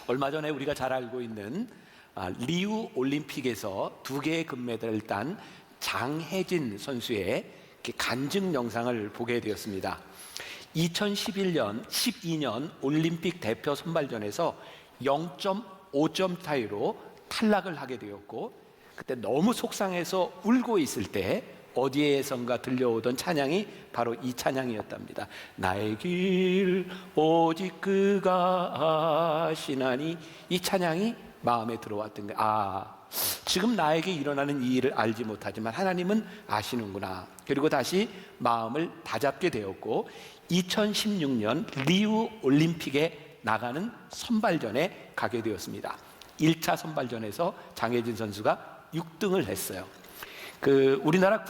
얼마 전에 우리가 잘 알고 있는 리우 올림픽에서 2개의 금메달을 딴 장혜진 선수의 간증 영상을 보게 되었습니다. 2011년, 12년 올림픽 대표 선발전에서 0.5점 차이로 탈락을 하게 되었고, 그때 너무 속상해서 울고 있을 때 어디에선가 들려오던 찬양이 바로 이 찬양이었답니다. 나의 길 오직 그가 아시나니. 이 찬양이 마음에 들어왔던 거예요. 지금 나에게 일어나는 이 일을 알지 못하지만 하나님은 아시는구나. 그리고 다시 마음을 다잡게 되었고, 2016년 리우 올림픽에 나가는 선발전에 가게 되었습니다. 1차 선발전에서 장혜진 선수가 6등을 했어요. 우리나라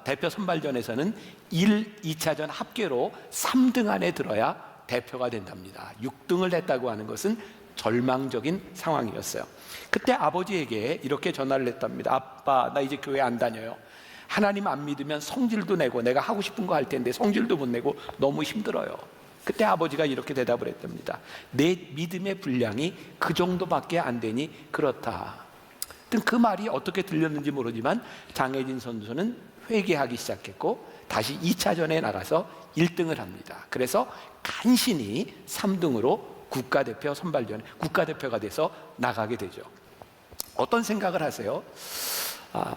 대표 선발전에서는 1, 2차전 합계로 3등 안에 들어야 대표가 된답니다. 6등을 했다고 하는 것은 절망적인 상황이었어요. 그때 아버지에게 이렇게 전화를 했답니다. 아빠, 나 이제 교회 안 다녀요. 하나님 안 믿으면 성질도 내고 내가 하고 싶은 거 할 텐데 성질도 못 내고 너무 힘들어요. 그때 아버지가 이렇게 대답을 했답니다. 내 믿음의 분량이 그 정도밖에 안 되니 그렇다. 그 말이 어떻게 들렸는지 모르지만 장혜진 선수는 회개하기 시작했고 다시 2차전에 나가서 1등을 합니다. 그래서 간신히 3등으로 국가대표 선발전에 국가대표가 돼서 나가게 되죠. 어떤 생각을 하세요?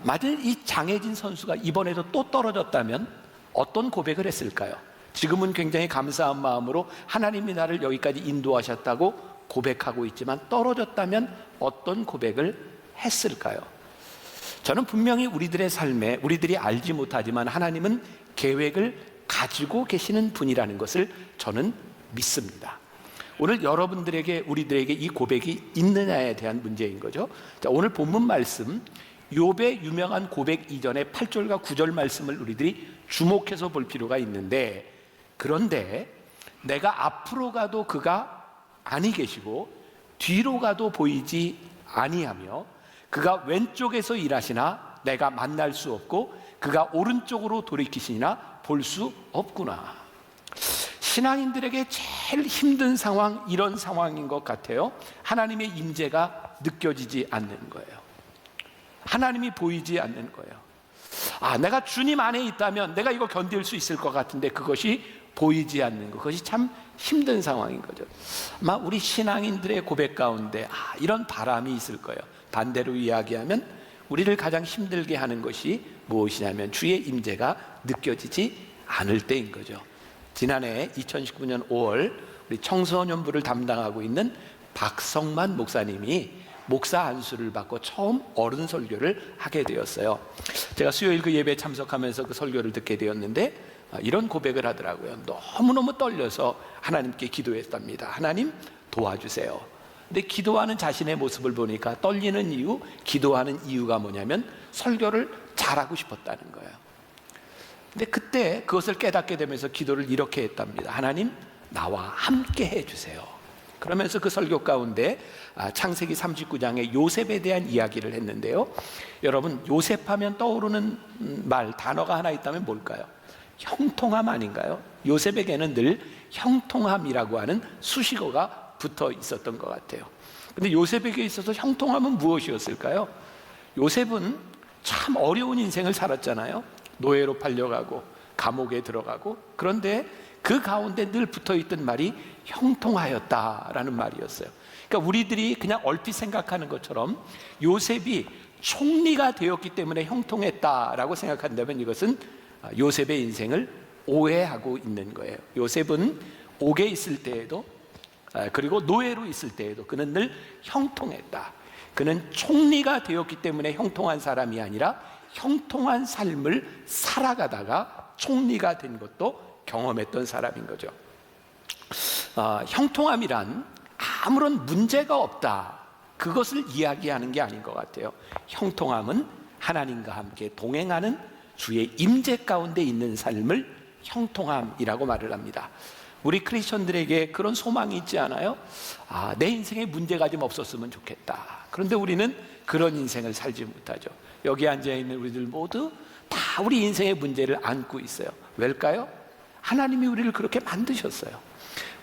만일 이 장혜진 선수가 이번에도 또 떨어졌다면 어떤 고백을 했을까요? 지금은 굉장히 감사한 마음으로 하나님이 나를 여기까지 인도하셨다고 고백하고 있지만 떨어졌다면 어떤 고백을 했을까요? 저는 분명히 우리들의 삶에 우리들이 알지 못하지만 하나님은 계획을 가지고 계시는 분이라는 것을 저는 믿습니다. 오늘 여러분들에게 우리들에게 이 고백이 있느냐에 대한 문제인 거죠. 자, 오늘 본문 말씀 욥의 유명한 고백 이전에 8절과 9절 말씀을 우리들이 주목해서 볼 필요가 있는데, 그런데 내가 앞으로 가도 그가 아니 계시고 뒤로 가도 보이지 아니하며 그가 왼쪽에서 일하시나 내가 만날 수 없고 그가 오른쪽으로 돌이키시나 볼 수 없구나. 신앙인들에게 제일 힘든 상황, 이런 상황인 것 같아요. 하나님의 임재가 느껴지지 않는 거예요. 하나님이 보이지 않는 거예요. 내가 주님 안에 있다면 내가 이거 견딜 수 있을 것 같은데 그것이 보이지 않는 것, 그것이 참 힘든 상황인 거죠. 아마 우리 신앙인들의 고백 가운데 이런 바람이 있을 거예요. 반대로 이야기하면 우리를 가장 힘들게 하는 것이 무엇이냐면 주의 임재가 느껴지지 않을 때인 거죠. 지난해 2019년 5월 우리 청소년부를 담당하고 있는 박성만 목사님이 목사 안수를 받고 처음 어른 설교를 하게 되었어요. 제가 수요일 그 예배에 참석하면서 그 설교를 듣게 되었는데 이런 고백을 하더라고요. 너무너무 떨려서 하나님께 기도했답니다. 하나님 도와주세요. 근데 기도하는 자신의 모습을 보니까 떨리는 이유, 기도하는 이유가 뭐냐면 설교를 잘하고 싶었다는 거예요. 근데 그때 그것을 깨닫게 되면서 기도를 이렇게 했답니다. 하나님, 나와 함께 해주세요. 그러면서 그 설교 가운데 창세기 39장에 요셉에 대한 이야기를 했는데요. 여러분, 요셉하면 떠오르는 단어가 하나 있다면 뭘까요? 형통함 아닌가요? 요셉에게는 늘 형통함이라고 하는 수식어가 붙어 있었던 것 같아요. 근데 요셉에게 있어서 형통함은 무엇이었을까요? 요셉은 참 어려운 인생을 살았잖아요. 노예로 팔려가고 감옥에 들어가고, 그런데 그 가운데 늘 붙어있던 말이 형통하였다라는 말이었어요. 그러니까 우리들이 그냥 얼핏 생각하는 것처럼 요셉이 총리가 되었기 때문에 형통했다라고 생각한다면 이것은 요셉의 인생을 오해하고 있는 거예요. 요셉은 옥에 있을 때에도 그리고 노예로 있을 때에도 그는 늘 형통했다. 그는 총리가 되었기 때문에 형통한 사람이 아니라 형통한 삶을 살아가다가 총리가 된 것도 경험했던 사람인 거죠. 형통함이란 아무런 문제가 없다, 그것을 이야기하는 게 아닌 것 같아요. 형통함은 하나님과 함께 동행하는 주의 임재 가운데 있는 삶을 형통함이라고 말을 합니다. 우리 크리스천들에게 그런 소망이 있지 않아요? 내 인생에 문제가 좀 없었으면 좋겠다. 그런데 우리는 그런 인생을 살지 못하죠. 여기 앉아있는 우리들 모두 다 우리 인생의 문제를 안고 있어요. 왜일까요? 하나님이 우리를 그렇게 만드셨어요.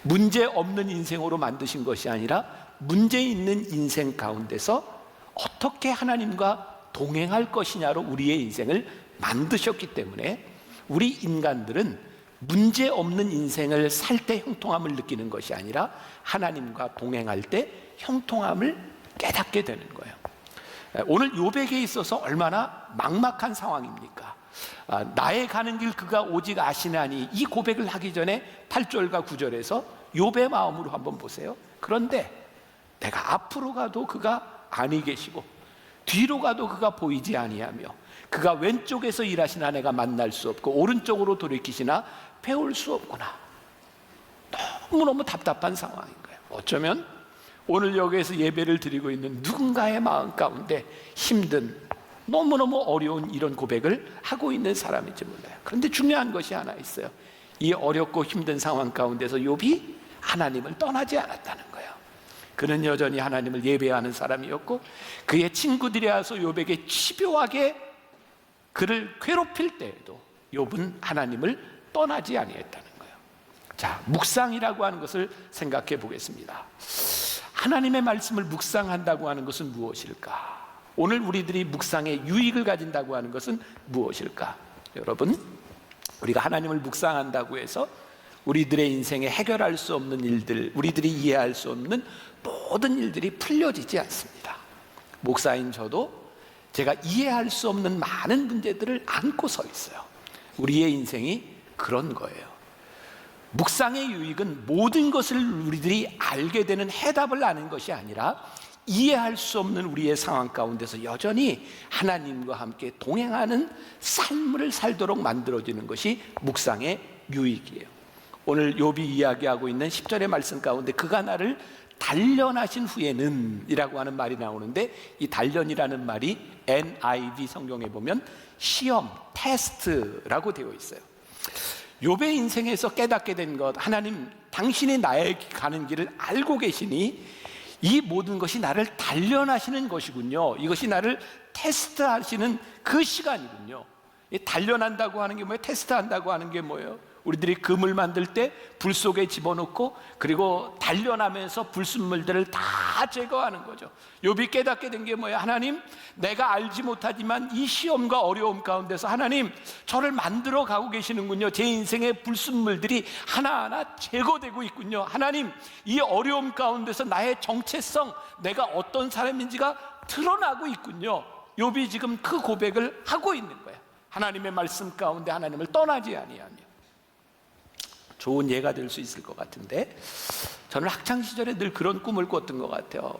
문제 없는 인생으로 만드신 것이 아니라 문제 있는 인생 가운데서 어떻게 하나님과 동행할 것이냐로 우리의 인생을 만드셨기 때문에 우리 인간들은 문제 없는 인생을 살 때 형통함을 느끼는 것이 아니라 하나님과 동행할 때 형통함을 깨닫게 되는 거예요. 오늘 욥에게 있어서 얼마나 막막한 상황입니까? 나의 가는 길 그가 오직 아시나니, 이 고백을 하기 전에 8절과 9절에서 욥의 마음으로 한번 보세요. 그런데 내가 앞으로 가도 그가 아니 계시고 뒤로 가도 그가 보이지 아니하며 그가 왼쪽에서 일하시나 내가 만날 수 없고 오른쪽으로 돌이키시나 배울 수 없구나. 너무너무 답답한 상황인 거예요. 어쩌면 오늘 여기에서 예배를 드리고 있는 누군가의 마음 가운데 힘든, 너무너무 어려운 이런 고백을 하고 있는 사람인지 몰라요. 그런데 중요한 것이 하나 있어요. 이 어렵고 힘든 상황 가운데서 욥이 하나님을 떠나지 않았다는 거예요. 그는 여전히 하나님을 예배하는 사람이었고 그의 친구들이 와서 욥에게 집요하게 그를 괴롭힐 때에도 욥은 하나님을 떠나지 아니했다는 거예요. 자, 묵상이라고 하는 것을 생각해 보겠습니다. 하나님의 말씀을 묵상한다고 하는 것은 무엇일까? 오늘 우리들이 묵상에 유익을 가진다고 하는 것은 무엇일까? 여러분, 우리가 하나님을 묵상한다고 해서 우리들의 인생에 해결할 수 없는 일들, 우리들이 이해할 수 없는 모든 일들이 풀려지지 않습니다. 목사인 저도 제가 이해할 수 없는 많은 문제들을 안고 서 있어요. 우리의 인생이 그런 거예요. 묵상의 유익은 모든 것을 우리들이 알게 되는 해답을 아는 것이 아니라 이해할 수 없는 우리의 상황 가운데서 여전히 하나님과 함께 동행하는 삶을 살도록 만들어지는 것이 묵상의 유익이에요. 오늘 욥이 이야기하고 있는 10절의 말씀 가운데 그가 나를 단련하신 후에는 이라고 하는 말이 나오는데, 이 단련이라는 말이 NIV 성경에 보면 시험, 테스트라고 되어 있어요. 욥의 인생에서 깨닫게 된 것, 하나님 당신이 나의 가는 길을 알고 계시니 이 모든 것이 나를 단련하시는 것이군요. 이것이 나를 테스트하시는 그 시간이군요. 단련한다고 하는 게 뭐예요? 테스트한다고 하는 게 뭐예요? 우리들이 금을 만들 때 불 속에 집어넣고 그리고 단련하면서 불순물들을 다 제거하는 거죠. 욥이 깨닫게 된 게 뭐예요? 하나님, 내가 알지 못하지만 이 시험과 어려움 가운데서 하나님 저를 만들어 가고 계시는군요. 제 인생의 불순물들이 하나하나 제거되고 있군요. 하나님, 이 어려움 가운데서 나의 정체성, 내가 어떤 사람인지가 드러나고 있군요. 욥이 지금 그 고백을 하고 있는 거예요. 하나님의 말씀 가운데 하나님을 떠나지 아니하며. 좋은 예가 될 수 있을 것 같은데, 저는 학창시절에 늘 그런 꿈을 꿨던 것 같아요.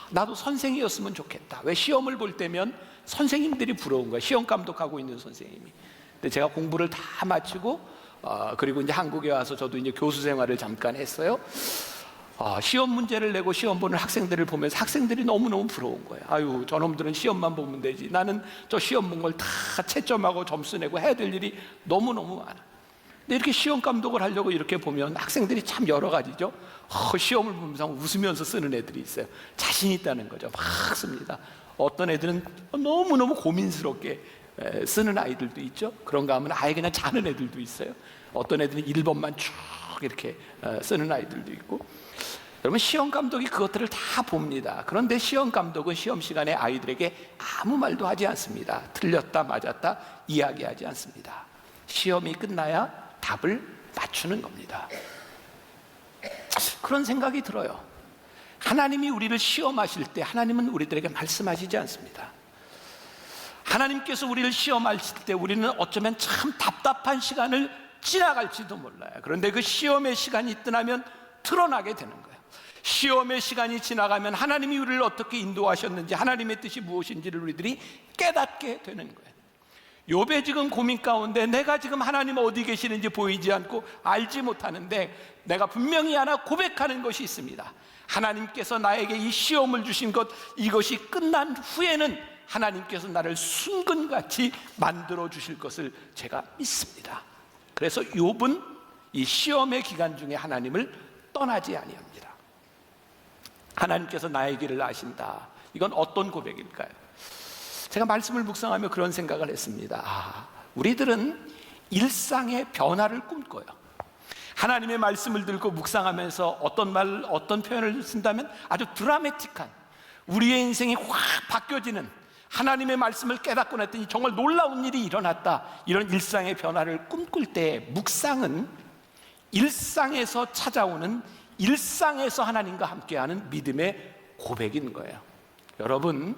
나도 선생이었으면 좋겠다. 왜 시험을 볼 때면 선생님들이 부러운 거예요. 시험 감독하고 있는 선생님이. 근데 제가 공부를 다 마치고 그리고 이제 한국에 와서 저도 이제 교수 생활을 잠깐 했어요. 시험 문제를 내고 시험 보는 학생들을 보면서 학생들이 너무너무 부러운 거예요. 아유, 저놈들은 시험만 보면 되지. 나는 저 시험 본 걸 다 채점하고 점수 내고 해야 될 일이 너무너무 많아. 근데 이렇게 시험 감독을 하려고 이렇게 보면 학생들이 참 여러 가지죠. 시험을 보면서 웃으면서 쓰는 애들이 있어요. 자신 있다는 거죠. 막 씁니다. 어떤 애들은 너무너무 고민스럽게 쓰는 아이들도 있죠. 그런가 하면 아예 그냥 자는 애들도 있어요. 어떤 애들은 1번만 쭉 이렇게 쓰는 아이들도 있고. 여러분, 시험 감독이 그것들을 다 봅니다. 그런데 시험 감독은 시험 시간에 아이들에게 아무 말도 하지 않습니다. 틀렸다 맞았다 이야기하지 않습니다. 시험이 끝나야 답을 맞추는 겁니다. 그런 생각이 들어요. 하나님이 우리를 시험하실 때 하나님은 우리들에게 말씀하시지 않습니다. 하나님께서 우리를 시험하실 때 우리는 어쩌면 참 답답한 시간을 지나갈지도 몰라요. 그런데 그 시험의 시간이 떠나면 드러나게 되는 거예요. 시험의 시간이 지나가면 하나님이 우리를 어떻게 인도하셨는지, 하나님의 뜻이 무엇인지를 우리들이 깨닫게 되는 거예요. 욥의 지금 고민 가운데 내가 지금 하나님 어디 계시는지 보이지 않고 알지 못하는데, 내가 분명히 하나 고백하는 것이 있습니다. 하나님께서 나에게 이 시험을 주신 것, 이것이 끝난 후에는 하나님께서 나를 순금같이 만들어 주실 것을 제가 믿습니다. 그래서 욥은 이 시험의 기간 중에 하나님을 떠나지 아니합니다. 하나님께서 나의 길을 아신다. 이건 어떤 고백일까요? 제가 말씀을 묵상하며 그런 생각을 했습니다. 우리들은 일상의 변화를 꿈꿔요. 하나님의 말씀을 들고 묵상하면서 어떤 표현을 쓴다면 아주 드라마틱한, 우리의 인생이 확 바뀌어지는, 하나님의 말씀을 깨닫고 났더니 정말 놀라운 일이 일어났다, 이런 일상의 변화를 꿈꿀 때 묵상은 일상에서 찾아오는, 일상에서 하나님과 함께하는 믿음의 고백인 거예요. 여러분,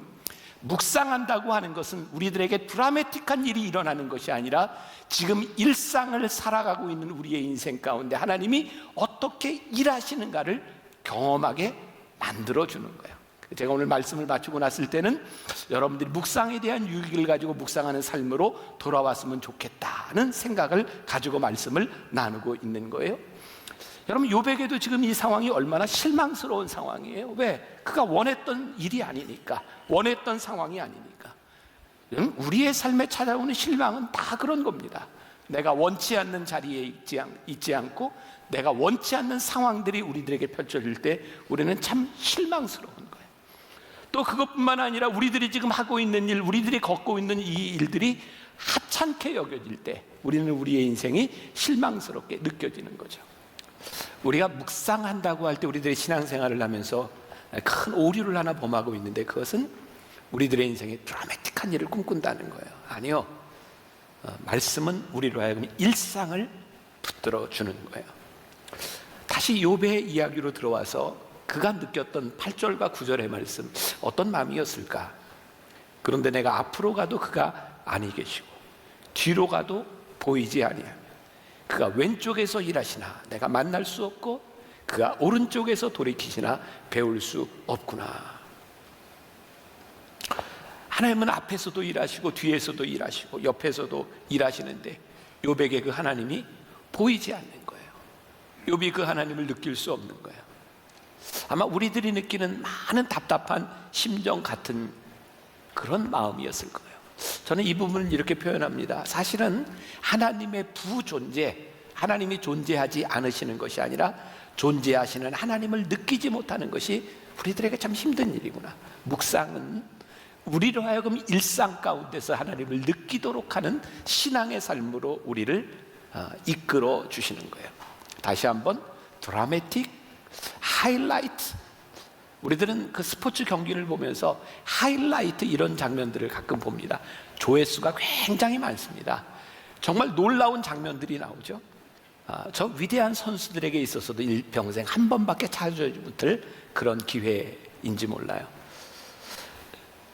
묵상한다고 하는 것은 우리들에게 드라마틱한 일이 일어나는 것이 아니라 지금 일상을 살아가고 있는 우리의 인생 가운데 하나님이 어떻게 일하시는가를 경험하게 만들어주는 거예요. 제가 오늘 말씀을 마치고 났을 때는 여러분들이 묵상에 대한 유익을 가지고 묵상하는 삶으로 돌아왔으면 좋겠다는 생각을 가지고 말씀을 나누고 있는 거예요. 여러분, 욥에게도 지금 이 상황이 얼마나 실망스러운 상황이에요. 왜? 그가 원했던 일이 아니니까, 원했던 상황이 아니니까. 우리의 삶에 찾아오는 실망은 다 그런 겁니다. 내가 원치 않는 자리에 있지 않고 내가 원치 않는 상황들이 우리들에게 펼쳐질 때 우리는 참 실망스러운 거예요. 또 그것뿐만 아니라 우리들이 지금 하고 있는 일, 우리들이 걷고 있는 이 일들이 하찮게 여겨질 때 우리는 우리의 인생이 실망스럽게 느껴지는 거죠. 우리가 묵상한다고 할 때 우리들의 신앙생활을 하면서 큰 오류를 하나 범하고 있는데, 그것은 우리들의 인생에 드라마틱한 일을 꿈꾼다는 거예요. 아니요, 말씀은 우리로 하여금 일상을 붙들어 주는 거예요. 다시 욥의 이야기로 들어와서 그가 느꼈던 8절과 9절의 말씀, 어떤 마음이었을까? 그런데 내가 앞으로 가도 그가 아니 계시고 뒤로 가도 보이지 아니하며 그가 왼쪽에서 일하시나 내가 만날 수 없고 그가 오른쪽에서 돌이키시나 배울 수 없구나. 하나님은 앞에서도 일하시고 뒤에서도 일하시고 옆에서도 일하시는데 욥에게 그 하나님이 보이지 않는 거예요. 욥이 그 하나님을 느낄 수 없는 거예요. 아마 우리들이 느끼는 많은 답답한 심정 같은 그런 마음이었을 거예요. 저는 이 부분을 이렇게 표현합니다. 사실은 하나님의 부존재, 하나님이 존재하지 않으시는 것이 아니라 존재하시는 하나님을 느끼지 못하는 것이 우리들에게 참 힘든 일이구나. 묵상은 우리로 하여금 일상 가운데서 하나님을 느끼도록 하는 신앙의 삶으로 우리를 이끌어 주시는 거예요. 다시 한번, 드라마틱, 하이라이트. 우리들은 그 스포츠 경기를 보면서 하이라이트 이런 장면들을 가끔 봅니다. 조회수가 굉장히 많습니다. 정말 놀라운 장면들이 나오죠. 저 위대한 선수들에게 있어서도 일평생 한 번밖에 찾아오지 못할 그런 기회인지 몰라요.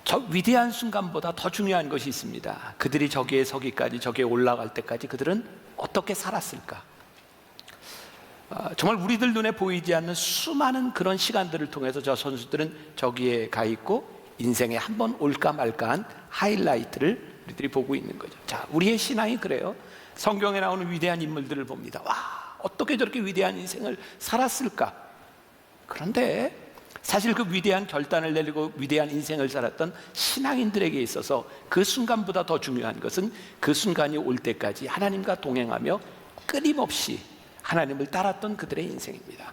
저 위대한 순간보다 더 중요한 것이 있습니다. 그들이 저기에 서기까지, 저기에 올라갈 때까지 그들은 어떻게 살았을까? 정말 우리들 눈에 보이지 않는 수많은 그런 시간들을 통해서 저 선수들은 저기에 가 있고 인생에 한 번 올까 말까한 하이라이트를 우리들이 보고 있는 거죠. 자, 우리의 신앙이 그래요. 성경에 나오는 위대한 인물들을 봅니다. 와, 어떻게 저렇게 위대한 인생을 살았을까? 그런데 사실 그 위대한 결단을 내리고 위대한 인생을 살았던 신앙인들에게 있어서 그 순간보다 더 중요한 것은 그 순간이 올 때까지 하나님과 동행하며 끊임없이 하나님을 따랐던 그들의 인생입니다.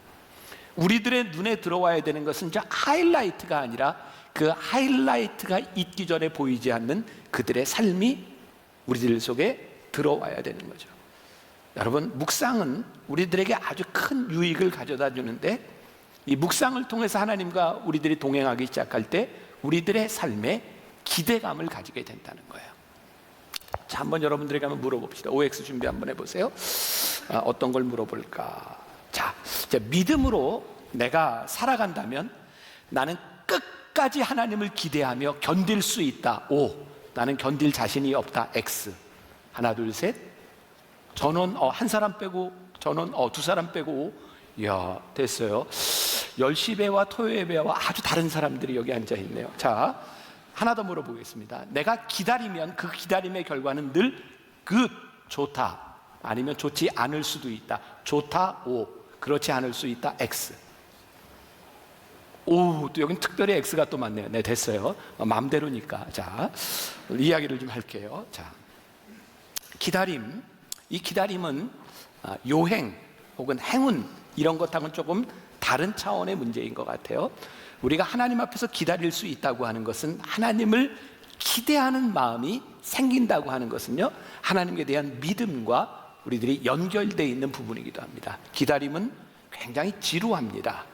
우리들의 눈에 들어와야 되는 것은 저 하이라이트가 아니라 그 하이라이트가 있기 전에 보이지 않는 그들의 삶이 우리들 속에 들어와야 되는 거죠. 여러분, 묵상은 우리들에게 아주 큰 유익을 가져다 주는데, 이 묵상을 통해서 하나님과 우리들이 동행하기 시작할 때 우리들의 삶에 기대감을 가지게 된다는 거예요. 자, 한번 여러분들에게 한번 물어봅시다. OX 준비 한번 해보세요. 어떤 걸 물어볼까? 자, 믿음으로 내가 살아간다면 나는 끝까지 하나님을 기대하며 견딜 수 있다. O. 나는 견딜 자신이 없다. X. 하나, 둘, 셋. 전원 한 사람 빼고, 전원 두 사람 빼고 O. 이야, 됐어요. 10시배와 토요예배와 아주 다른 사람들이 여기 앉아 있네요. 자, 하나 더 물어보겠습니다. 내가 기다리면 그 기다림의 결과는 늘 good, 좋다. 아니면 좋지 않을 수도 있다. 좋다, O. 그렇지 않을 수 있다, X. 오, 또 여긴 특별히 X가 또 많네요. 네, 됐어요. 마음대로니까. 자, 이야기를 좀 할게요. 자, 기다림. 이 기다림은 요행 혹은 행운 이런 것하고는 조금 다른 차원의 문제인 것 같아요. 우리가 하나님 앞에서 기다릴 수 있다고 하는 것은 하나님을 기대하는 마음이 생긴다고 하는 것은요, 하나님에 대한 믿음과 우리들이 연결되어 있는 부분이기도 합니다. 기다림은 굉장히 지루합니다.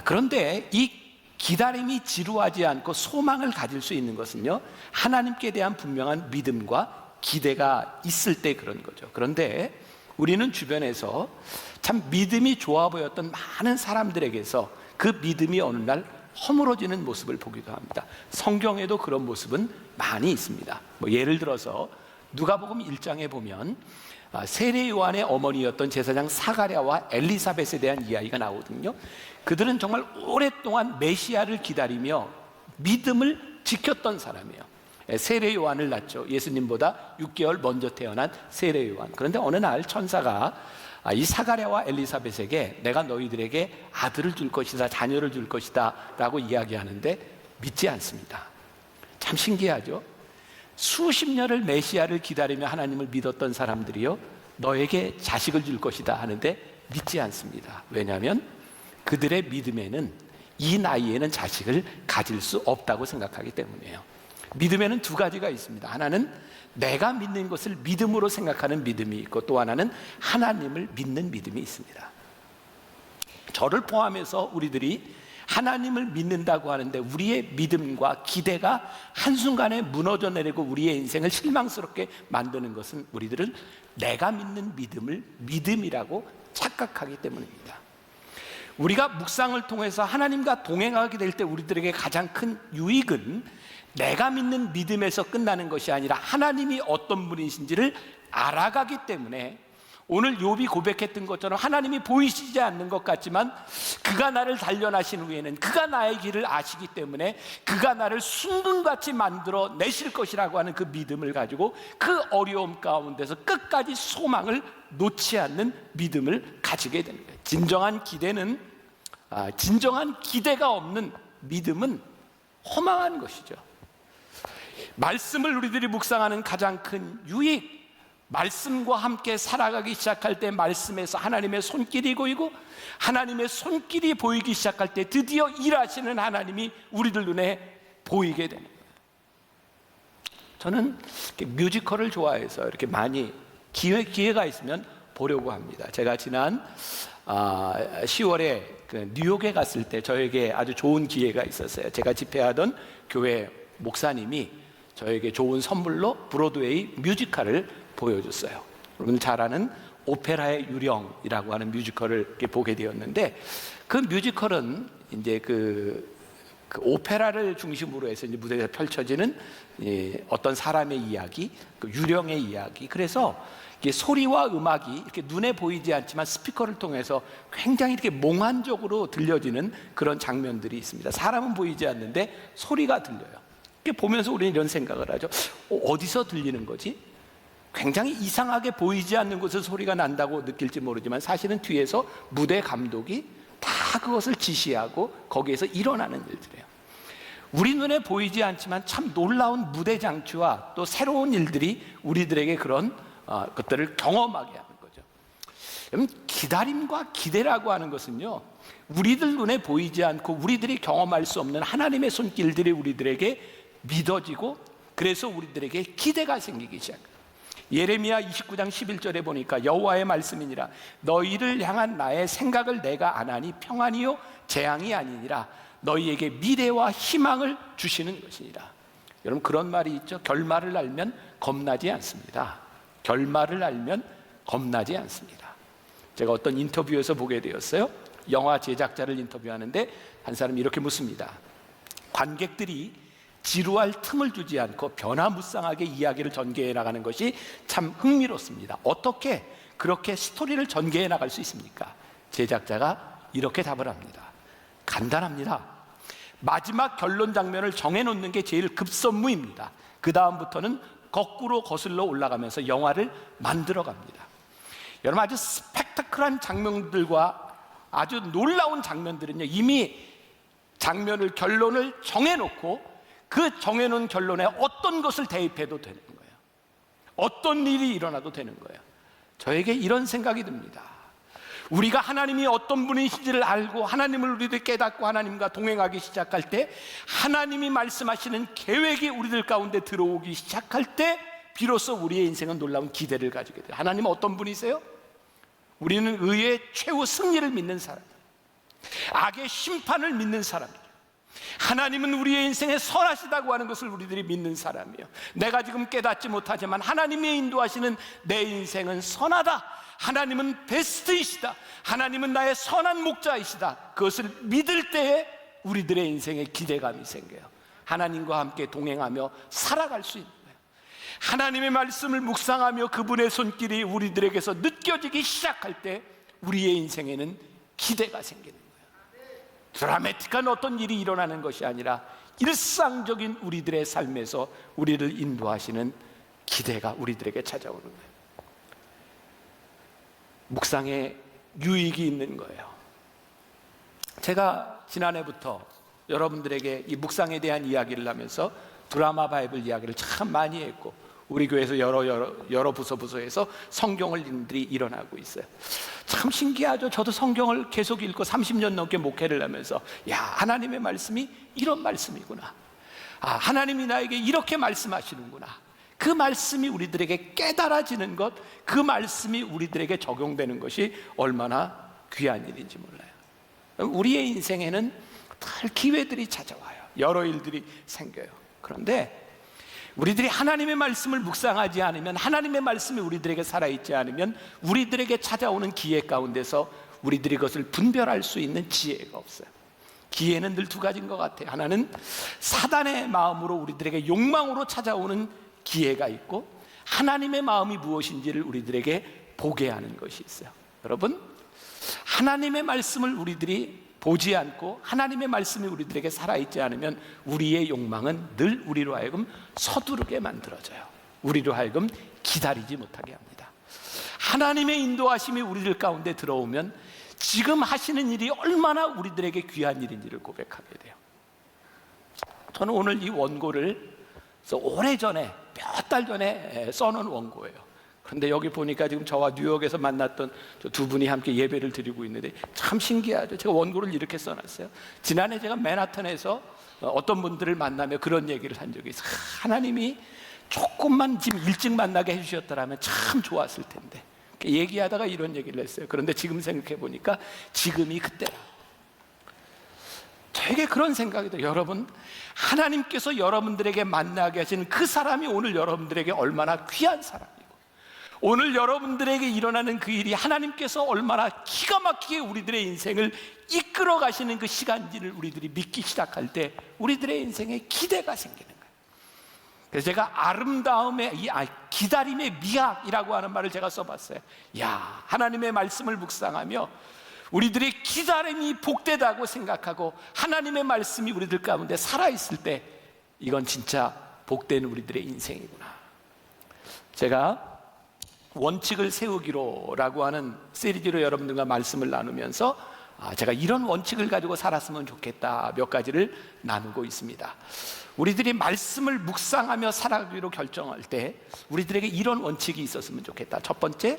그런데 이 기다림이 지루하지 않고 소망을 가질 수 있는 것은요, 하나님께 대한 분명한 믿음과 기대가 있을 때 그런 거죠. 그런데 우리는 주변에서 참 믿음이 좋아 보였던 많은 사람들에게서 그 믿음이 어느 날 허물어지는 모습을 보기도 합니다. 성경에도 그런 모습은 많이 있습니다. 예를 들어서 누가복음 1장에 보면 세례 요한의 어머니였던 제사장 사가랴와 엘리사벳에 대한 이야기가 나오거든요. 그들은 정말 오랫동안 메시아를 기다리며 믿음을 지켰던 사람이에요. 세례 요한을 낳죠. 예수님보다 6개월 먼저 태어난 세례 요한. 그런데 어느 날 천사가 이 사가랴와 엘리사벳에게 내가 너희들에게 아들을 줄 것이다, 자녀를 줄 것이다 라고 이야기하는데 믿지 않습니다. 참 신기하죠. 수십 년을 메시아를 기다리며 하나님을 믿었던 사람들이요, 너에게 자식을 줄 것이다 하는데 믿지 않습니다. 왜냐하면 그들의 믿음에는 이 나이에는 자식을 가질 수 없다고 생각하기 때문이에요. 믿음에는 두 가지가 있습니다. 하나는 내가 믿는 것을 믿음으로 생각하는 믿음이 있고, 또 하나는 하나님을 믿는 믿음이 있습니다. 저를 포함해서 우리들이 하나님을 믿는다고 하는데 우리의 믿음과 기대가 한순간에 무너져 내리고 우리의 인생을 실망스럽게 만드는 것은 우리들은 내가 믿는 믿음을 믿음이라고 착각하기 때문입니다. 우리가 묵상을 통해서 하나님과 동행하게 될 때 우리들에게 가장 큰 유익은 내가 믿는 믿음에서 끝나는 것이 아니라 하나님이 어떤 분이신지를 알아가기 때문에, 오늘 욥이 고백했던 것처럼 하나님이 보이시지 않는 것 같지만 그가 나를 단련하신 후에는 그가 나의 길을 아시기 때문에 그가 나를 순금같이 만들어 내실 것이라고 하는 그 믿음을 가지고 그 어려움 가운데서 끝까지 소망을 놓지 않는 믿음을 가지게 되는 거예요. 진정한 기대가 없는 믿음은 허망한 것이죠. 말씀을 우리들이 묵상하는 가장 큰 유익, 말씀과 함께 살아가기 시작할 때 말씀에서 하나님의 손길이 보이고, 하나님의 손길이 보이기 시작할 때 드디어 일하시는 하나님이 우리들 눈에 보이게 되는 거예요. 저는 뮤지컬을 좋아해서 이렇게 많이 기회가 있으면 보려고 합니다. 제가 지난 10월에 뉴욕에 갔을 때 저에게 아주 좋은 기회가 있었어요. 제가 집회하던 교회 목사님이 저에게 좋은 선물로 브로드웨이 뮤지컬을 보여줬어요. 여러분 잘 아는 오페라의 유령이라고 하는 뮤지컬을 이렇게 보게 되었는데, 그 뮤지컬은 이제 그 오페라를 중심으로 해서 이제 무대에서 펼쳐지는 어떤 사람의 이야기, 그 유령의 이야기. 그래서 이게 소리와 음악이 이렇게 눈에 보이지 않지만 스피커를 통해서 굉장히 이렇게 몽환적으로 들려지는 그런 장면들이 있습니다. 사람은 보이지 않는데 소리가 들려요. 이렇게 보면서 우리는 이런 생각을 하죠. 어디서 들리는 거지? 굉장히 이상하게 보이지 않는 곳에서 소리가 난다고 느낄지 모르지만 사실은 뒤에서 무대 감독이 다 그것을 지시하고 거기에서 일어나는 일들이에요. 우리 눈에 보이지 않지만 참 놀라운 무대 장치와 또 새로운 일들이 우리들에게 그런 것들을 경험하게 하는 거죠. 여러분, 기다림과 기대라고 하는 것은요, 우리들 눈에 보이지 않고 우리들이 경험할 수 없는 하나님의 손길들이 우리들에게 믿어지고, 그래서 우리들에게 기대가 생기기 시작해요. 예레미야 29장 11절에 보니까 여호와의 말씀이니라 너희를 향한 나의 생각을 내가 아나니 평안이요 재앙이 아니니라 너희에게 미래와 희망을 주시는 것이니라. 여러분, 그런 말이 있죠. 결말을 알면 겁나지 않습니다. 결말을 알면 겁나지 않습니다. 제가 어떤 인터뷰에서 보게 되었어요. 영화 제작자를 인터뷰하는데 한 사람이 이렇게 묻습니다. 관객들이 지루할 틈을 주지 않고 변화무쌍하게 이야기를 전개해 나가는 것이 참 흥미롭습니다. 어떻게 그렇게 스토리를 전개해 나갈 수 있습니까? 제작자가 이렇게 답을 합니다. 간단합니다. 마지막 결론 장면을 정해놓는 게 제일 급선무입니다. 그 다음부터는 거꾸로 거슬러 올라가면서 영화를 만들어 갑니다. 여러분, 아주 스펙타클한 장면들과 아주 놀라운 장면들은요, 이미 결론을 정해놓고 그 정해놓은 결론에 어떤 것을 대입해도 되는 거예요. 어떤 일이 일어나도 되는 거예요. 저에게 이런 생각이 듭니다. 우리가 하나님이 어떤 분이신지를 알고 하나님을 우리들 깨닫고 하나님과 동행하기 시작할 때, 하나님이 말씀하시는 계획이 우리들 가운데 들어오기 시작할 때 비로소 우리의 인생은 놀라운 기대를 가지게 돼요. 하나님은 어떤 분이세요? 우리는 의의 최후 승리를 믿는 사람, 악의 심판을 믿는 사람이에요. 하나님은 우리의 인생에 선하시다고 하는 것을 우리들이 믿는 사람이에요. 내가 지금 깨닫지 못하지만 하나님의 인도하시는 내 인생은 선하다, 하나님은 베스트이시다, 하나님은 나의 선한 목자이시다, 그것을 믿을 때에 우리들의 인생에 기대감이 생겨요. 하나님과 함께 동행하며 살아갈 수 있는 거예요. 하나님의 말씀을 묵상하며 그분의 손길이 우리들에게서 느껴지기 시작할 때 우리의 인생에는 기대가 생기는 거예요. 드라마틱한 어떤 일이 일어나는 것이 아니라 일상적인 우리들의 삶에서 우리를 인도하시는 기대가 우리들에게 찾아오는 거예요. 묵상에 유익이 있는 거예요. 제가 지난해부터 여러분들에게 이 묵상에 대한 이야기를 하면서 드라마 바이블 이야기를 참 많이 했고, 우리 교회에서 여러 부서에서 성경을 읽는들이 일어나고 있어요. 참 신기하죠. 저도 성경을 계속 읽고 30년 넘게 목회를 하면서, 야, 하나님의 말씀이 이런 말씀이구나, 하나님이 나에게 이렇게 말씀하시는구나, 그 말씀이 우리들에게 깨달아지는 것, 그 말씀이 우리들에게 적용되는 것이 얼마나 귀한 일인지 몰라요. 우리의 인생에는 늘 기회들이 찾아와요. 여러 일들이 생겨요. 그런데 우리들이 하나님의 말씀을 묵상하지 않으면, 하나님의 말씀이 우리들에게 살아있지 않으면 우리들에게 찾아오는 기회 가운데서 우리들이 그것을 분별할 수 있는 지혜가 없어요. 기회는 늘 두 가지인 것 같아요. 하나는 사단의 마음으로 우리들에게 욕망으로 찾아오는 기회가 있고, 하나님의 마음이 무엇인지를 우리들에게 보게 하는 것이 있어요. 여러분, 하나님의 말씀을 우리들이 보지 않고 하나님의 말씀이 우리들에게 살아있지 않으면 우리의 욕망은 늘 우리로 하여금 서두르게 만들어져요. 우리로 하여금 기다리지 못하게 합니다. 하나님의 인도하심이 우리들 가운데 들어오면 지금 하시는 일이 얼마나 우리들에게 귀한 일인지를 고백하게 돼요. 저는 오늘 이 원고를 오래전에, 몇 달 전에 써놓은 원고예요. 그런데 여기 보니까 지금 저와 뉴욕에서 만났던 저 두 분이 함께 예배를 드리고 있는데 참 신기하죠. 제가 원고를 이렇게 써놨어요. 지난해 제가 맨하탄에서 어떤 분들을 만나며 그런 얘기를 한 적이 있어요. 하나님이 조금만 지금 일찍 만나게 해주셨더라면 참 좋았을 텐데, 얘기하다가 이런 얘기를 했어요. 그런데 지금 생각해 보니까 지금이 그때라. 되게 그런 생각이 들어요. 여러분, 하나님께서 여러분들에게 만나게 하신 그 사람이 오늘 여러분들에게 얼마나 귀한 사람이고, 오늘 여러분들에게 일어나는 그 일이 하나님께서 얼마나 기가 막히게 우리들의 인생을 이끌어 가시는 그 시간인지를 우리들이 믿기 시작할 때 우리들의 인생에 기대가 생기는 거예요. 그래서 제가 아름다움의 기다림의 미학이라고 하는 말을 제가 써봤어요. 야, 하나님의 말씀을 묵상하며 우리들의 기다림이 복되다고 생각하고 하나님의 말씀이 우리들 가운데 살아있을 때 이건 진짜 복된 우리들의 인생이구나. 제가 원칙을 세우기로라고 하는 시리즈로 여러분들과 말씀을 나누면서 제가 이런 원칙을 가지고 살았으면 좋겠다 몇 가지를 나누고 있습니다. 우리들이 말씀을 묵상하며 살아가기로 결정할 때 우리들에게 이런 원칙이 있었으면 좋겠다. 첫 번째,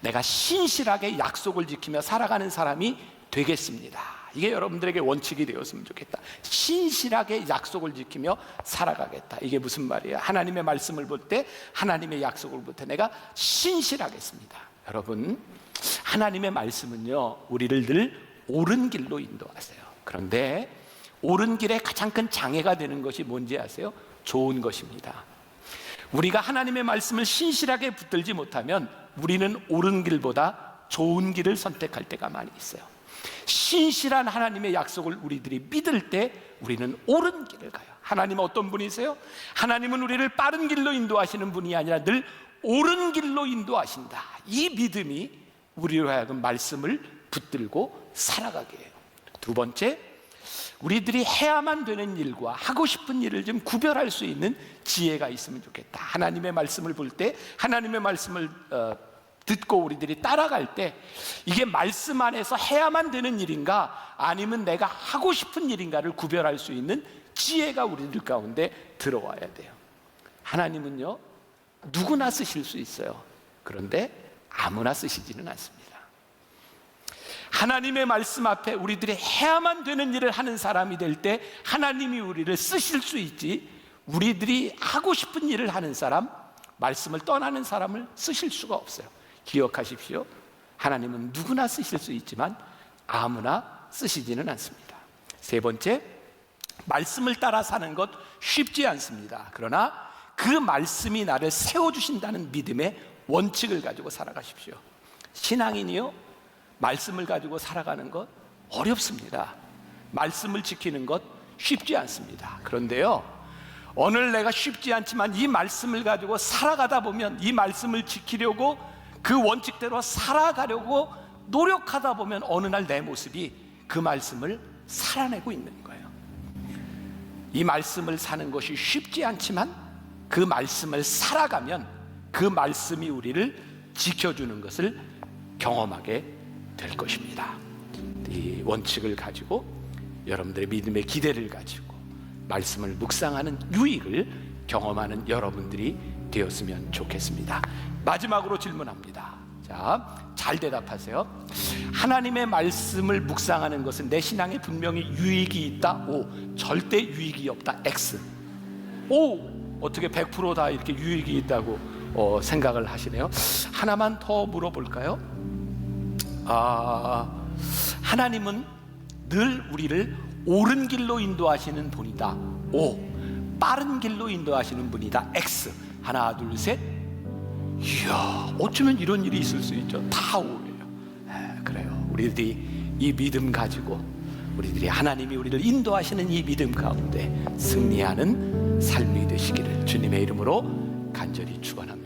내가 신실하게 약속을 지키며 살아가는 사람이 되겠습니다. 이게 여러분들에게 원칙이 되었으면 좋겠다. 신실하게 약속을 지키며 살아가겠다. 이게 무슨 말이에요? 하나님의 말씀을 볼 때, 하나님의 약속을 볼 때 내가 신실하겠습니다. 여러분, 하나님의 말씀은요, 우리를 늘 옳은 길로 인도하세요. 그런데 옳은 길에 가장 큰 장애가 되는 것이 뭔지 아세요? 좋은 것입니다. 우리가 하나님의 말씀을 신실하게 붙들지 못하면 우리는 옳은 길보다 좋은 길을 선택할 때가 많이 있어요. 신실한 하나님의 약속을 우리들이 믿을 때 우리는 옳은 길을 가요. 하나님은 어떤 분이세요? 하나님은 우리를 빠른 길로 인도하시는 분이 아니라 늘 옳은 길로 인도하신다. 이 믿음이 우리로 하여금 말씀을 붙들고 살아가게 해요. 두 번째, 우리들이 해야만 되는 일과 하고 싶은 일을 좀 구별할 수 있는 지혜가 있으면 좋겠다. 하나님의 말씀을 볼 때, 하나님의 말씀을 듣고 우리들이 따라갈 때 이게 말씀 안에서 해야만 되는 일인가 아니면 내가 하고 싶은 일인가를 구별할 수 있는 지혜가 우리들 가운데 들어와야 돼요. 하나님은요, 누구나 쓰실 수 있어요. 그런데 아무나 쓰시지는 않습니다. 하나님의 말씀 앞에 우리들이 해야만 되는 일을 하는 사람이 될 때 하나님이 우리를 쓰실 수 있지, 우리들이 하고 싶은 일을 하는 사람, 말씀을 떠나는 사람을 쓰실 수가 없어요. 기억하십시오. 하나님은 누구나 쓰실 수 있지만 아무나 쓰시지는 않습니다. 세 번째, 말씀을 따라 사는 것 쉽지 않습니다. 그러나 그 말씀이 나를 세워주신다는 믿음의 원칙을 가지고 살아가십시오. 신앙인이요, 말씀을 가지고 살아가는 것 어렵습니다. 말씀을 지키는 것 쉽지 않습니다. 그런데요, 오늘 내가 쉽지 않지만 이 말씀을 가지고 살아가다 보면, 이 말씀을 지키려고 그 원칙대로 살아가려고 노력하다 보면 어느 날 내 모습이 그 말씀을 살아내고 있는 거예요. 이 말씀을 사는 것이 쉽지 않지만 그 말씀을 살아가면 그 말씀이 우리를 지켜주는 것을 경험하게 될 것입니다. 이 원칙을 가지고 여러분들의 믿음의 기대를 가지고 말씀을 묵상하는 유익을 경험하는 여러분들이 되었으면 좋겠습니다. 마지막으로 질문합니다. 자, 잘 대답하세요. 하나님의 말씀을 묵상하는 것은 내 신앙에 분명히 유익이 있다. O. 절대 유익이 없다. X. O. 어떻게 100% 이렇게 유익이 있다고 생각을 하시네요. 하나만 더 물어볼까요? 하나님은 늘 우리를 옳은 길로 인도하시는 분이다. O. 빠른 길로 인도하시는 분이다. X. 하나, 둘, 셋. 이야, 어쩌면 이런 일이 있을 수 있죠. 다 O예요. 그래요. 우리들이 이 믿음 가지고 우리들이 하나님이 우리를 인도하시는 이 믿음 가운데 승리하는 삶이 되시기를 주님의 이름으로 간절히 축원합니다.